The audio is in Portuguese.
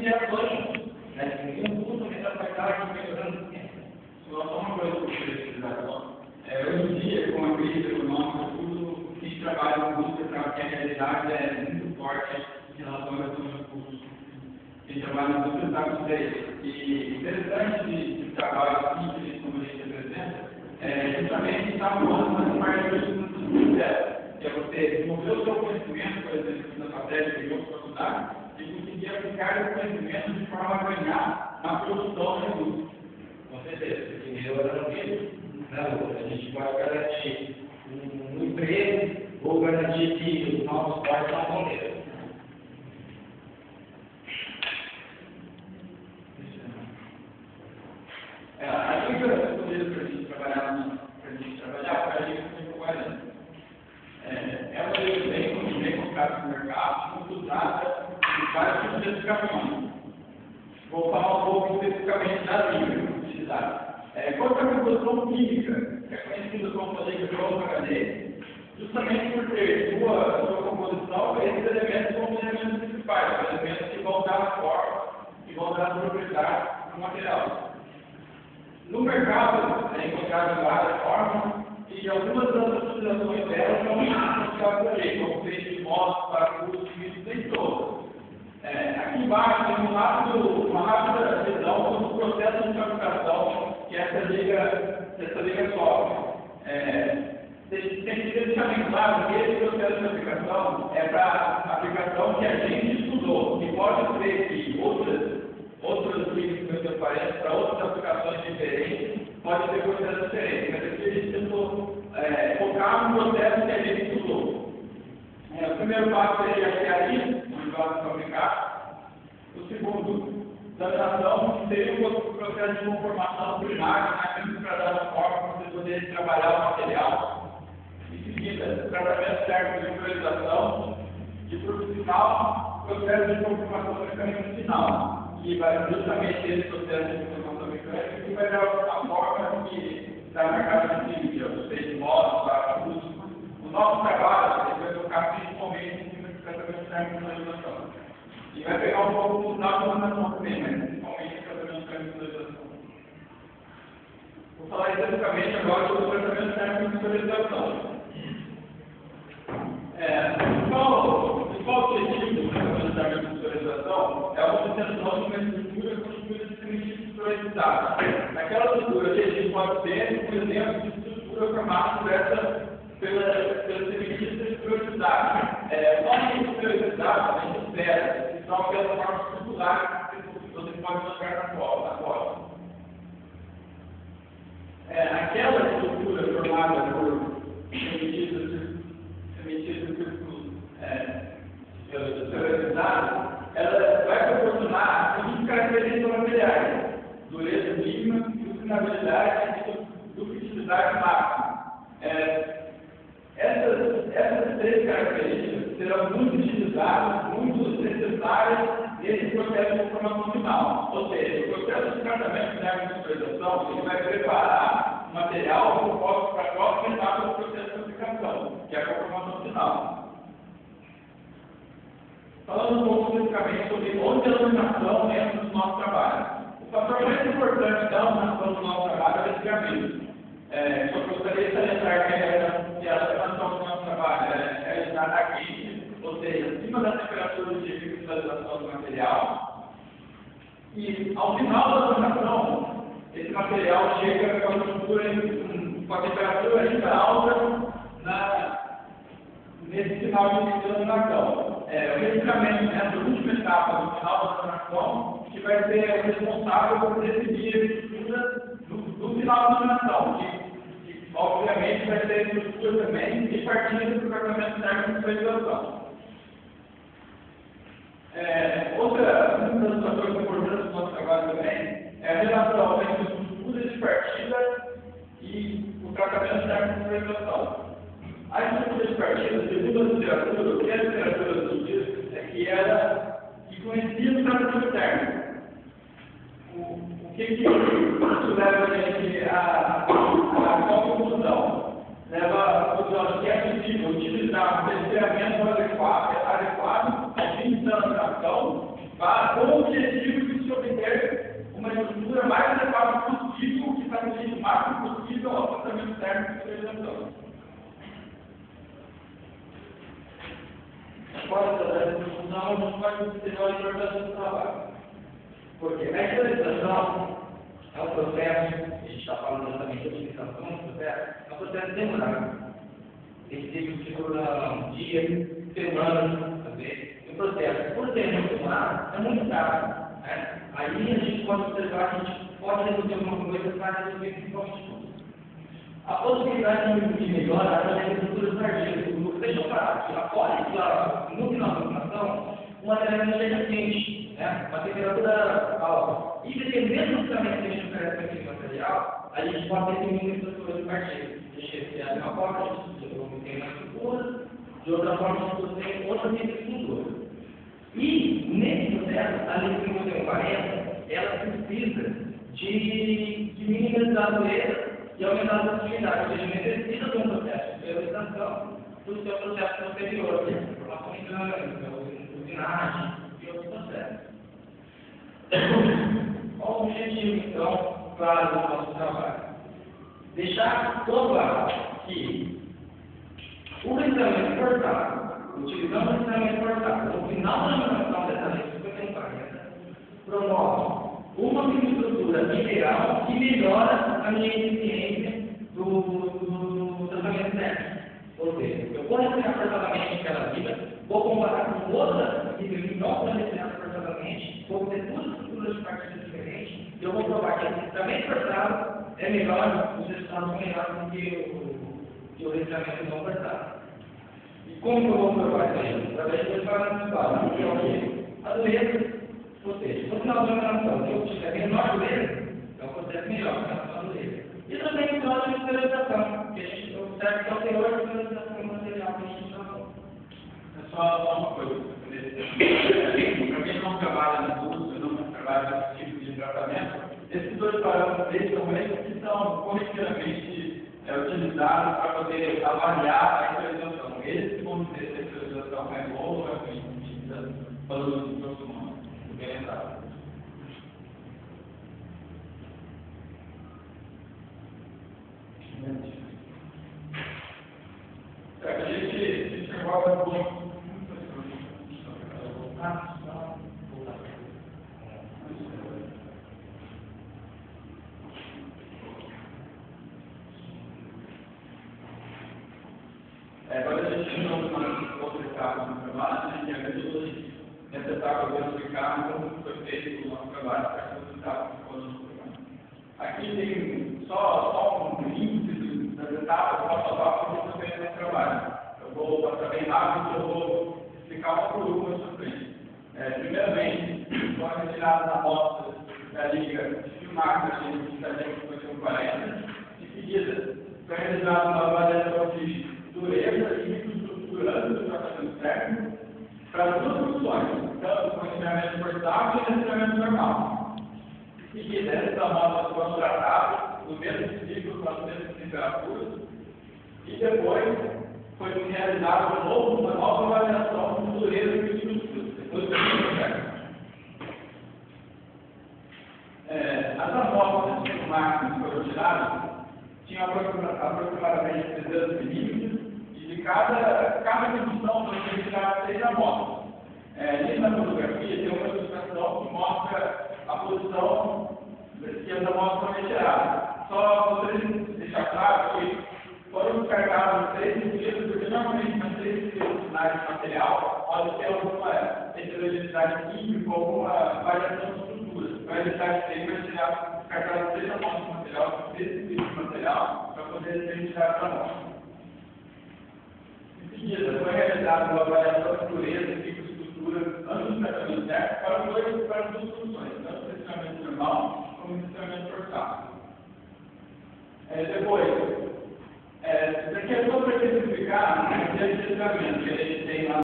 criar planos, né? Ninguém usa essa paisagem melhorando. Só uma coisa que eu queria precisar. Hoje em dia, com a crise econômica, tudo que trabalha com busca para que a realidade é muito forte em relação à questão dos custos. Quem trabalha na busca está com isso. E interessante de trabalho simples, como a gente apresenta, justamente está mudando nas partes do processo. Que é você desenvolver o seu conhecimento, por exemplo, na matéria que eu estudar, e conseguir aplicar esse conhecimento de forma a ganhar na produção do produto. Com certeza, porque melhorando isso, a gente pode garantir um emprego ou garantir que os nossos pais não aconteçam. A dica para a gente trabalhar, para a gente sempre guardando. É uma lei bem colocada no mercado, muito usada em várias tipos de aplicações. Vou falar um pouco especificamente da liga utilizada. Quanto à composição química, é conhecida como a liga de OH, justamente por ter sua composição, esses elementos são os elementos principais, os elementos que vão dar a forma, que vão dar a propriedade do material. No mercado, é encontrado várias formas, e algumas das utilizações delas são encontradas por aí, como feitos de motos, parafusos, e nem todas. Aqui embaixo tem uma rápida visão sobre o processo de fabricação que essa liga sofre. Tem que deixar bem claro que esse processo de fabricação é para a aplicação que a gente estudou, e pode ser que outros ligas transparentes para outras aplicações diferentes pode ter processos diferentes, mas aqui a gente tentou focar no processo que a gente estudou. O primeiro passo seria criar isso, onde vai fabricar. O segundo, laminação, que seria o processo de conformação primário, para dar forma para você poder trabalhar o material. Em seguida, tratamento térmico de purificação. E, por final, processo de conformação mecânica final, que vai justamente esse processo de conformação mecânica que vai dar a forma que está marcada no vídeo, os seis modos, parafusos. O nosso trabalho vai focar principalmente em cima de tratamento térmico de finalização. E vai pegar um pouco da formulação também, mas principalmente em tratamento térmico de finalização. Vou falar especificamente agora sobre o tratamento térmico de finalização. O principal objetivo do tratamento térmico de finalização é a obtenção de uma estrutura com estrutura de estruturizada. Naquela estrutura, a gente pode ter, por exemplo, de estrutura formada pela sementinha estruturizada. Só que estruturizada, a gente espera, que são aquelas formas circulares que você pode mostrar na foto. Aquela estrutura formada por sementinhas estruturalizadas, ela vai proporcionar as seguintes características materiais: dureza mínima, funcionalidade e ductilidade máxima. Essas três características serão muito utilizadas, muito necessárias nesse processo de formação final. Ou seja, o processo de tratamento térmico de finalização, ele vai preparar o material para a próxima etapa do processo de aplicação, que é a conformação final. Falando um pouco especificamente sobre onde a iluminação entra no nosso trabalho. O fator mais importante da iluminação do nosso trabalho é o resfriamento. Só gostaria de salientar que a iluminação do nosso trabalho é realizada a quente, ou seja, acima da temperatura de cristalização do material. E ao final da iluminação, esse material chega com a temperatura ainda alta nesse final de iluminação. O resfriamento nessa última etapa do final da iluminação, que vai ser responsável por definir a estrutura do final da iluminação, que obviamente vai ter a estrutura também e partida do tratamento térmico de finalização. Outra das fatores importantes do nosso trabalho também é a relação entre a estrutura de partida e o tratamento térmico de finalização. A estrutura de partida, segundo a literatura, o que a literatura nos diz é que ela influencia no tratamento térmico. O que isso leva a gente a qual conclusão? Leva a conclusão que é possível utilizar um resfriamento adequado, a 20 anos de ação, com o objetivo a importância do trabalho. Porque a esterilização é um processo, a gente está falando exatamente de utilização do processo, é um processo demorado. Esse tipo segura dias, semanas, às vezes. O processo, por ser muito demorado, é muito caro. Né? Aí a gente pode observar que a gente pode reduzir alguma coisa para reduzir principalmente tudo. A possibilidade de melhora através da estrutura tardia. Deixa eu falar, após no final da vacinação, o material não chega quente, né? Uma temperatura alta. E dependendo do tratamento que a gente oferece para aquele material, a gente pode definir uma estrutura de partículas. De uma forma, a gente tem uma estrutura, de outra forma, a gente tem outra estrutura. E, nesse processo, a lei 5140, ela precisa de minimizar a dureza e aumentar a produtividade. Ou seja, necessita de um processo de priorização do seu processo posterior, que é a formação mecânica, usinagem e outros processos. Qual o objetivo, então, claro, do nosso trabalho? Deixar claro que o registramento forçado, utilizando o registramento forçado, no final da implementação dessa lei 5140, promove uma microestrutura mineral que melhora a minha eficiência do tratamento técnico. Ou seja, eu vou respirar forçadamente naquela vida, vou comparar com outra vida que não foi respirada forçadamente, vou ter duas estruturas de partículas diferentes, e eu vou provar que o registramento forçado é melhor, os resultados são melhores do que o registramento não forçado. E como que eu vou provar isso aí? Através de dois parâmetros básicos, que é o quê? A dureza. Ou seja, no final da operação, se eu tiver menor dureza, é um processo melhor em relação à dureza. E também o grau de esterilização, que a gente observa que é o teor de esterilização do material que a gente trabalha. É só uma coisa, para quem não trabalha na indústria, não trabalha nesse tipo de tratamento, esses dois parâmetros também que são corriqueiramente utilizados para poder avaliar a esterilização. Eles que vão dizer se a esterilização é boa ou é ruim, falando do grosso modo. A gente agora agora a gente não vai outro caso no trabalho, que é a metodologia. Nessa etapa, eu vou explicar como foi feito o nosso trabalho para que você etapas do nosso programa. Aqui tem só um índice das etapas, passo a passo, como foi feito o nosso trabalho. Eu vou passar bem rápido, eu vou explicar uma por uma sobre frente. Primeiramente, foram retiradas amostras da liga de filmagem da liga 5140. Em seguida, foi realizada uma avaliação de dureza e microestrutura antes do tratamento técnico para duas funções, tanto com resfriamento forçado e resfriamento normal. Em seguida, essas amostras foram tratadas no mesmo ciclo, com as mesmas temperaturas, e depois foi realizada uma nova avaliação de dureza e microestrutura, depois do processo. As amostras de máquinas que foram tiradas tinham aproximadamente 300 milímetros, e de cada medição foi retirada 6 amostras. Ali na fotografia tem uma ilustração que mostra a posição que as amostras foram retiradas. Só para deixar claro que foram descartados 3 medidas, porque normalmente nas 3 finais de material pode ter alguma heterogeneidade química ou alguma variação de estrutura. Para evitar isso aí, vai descartar 3 amostras de material, 3 tipos de material, para poder ser retirado da amostra. Em seguida, foi realizada uma avaliação de dureza e microestrutura antes do tratamento técnico para duas funções, tanto o resfriamento normal como o resfriamento forçado. Depois, isso aqui é só para exemplificar o resfriamento que a gente tem lá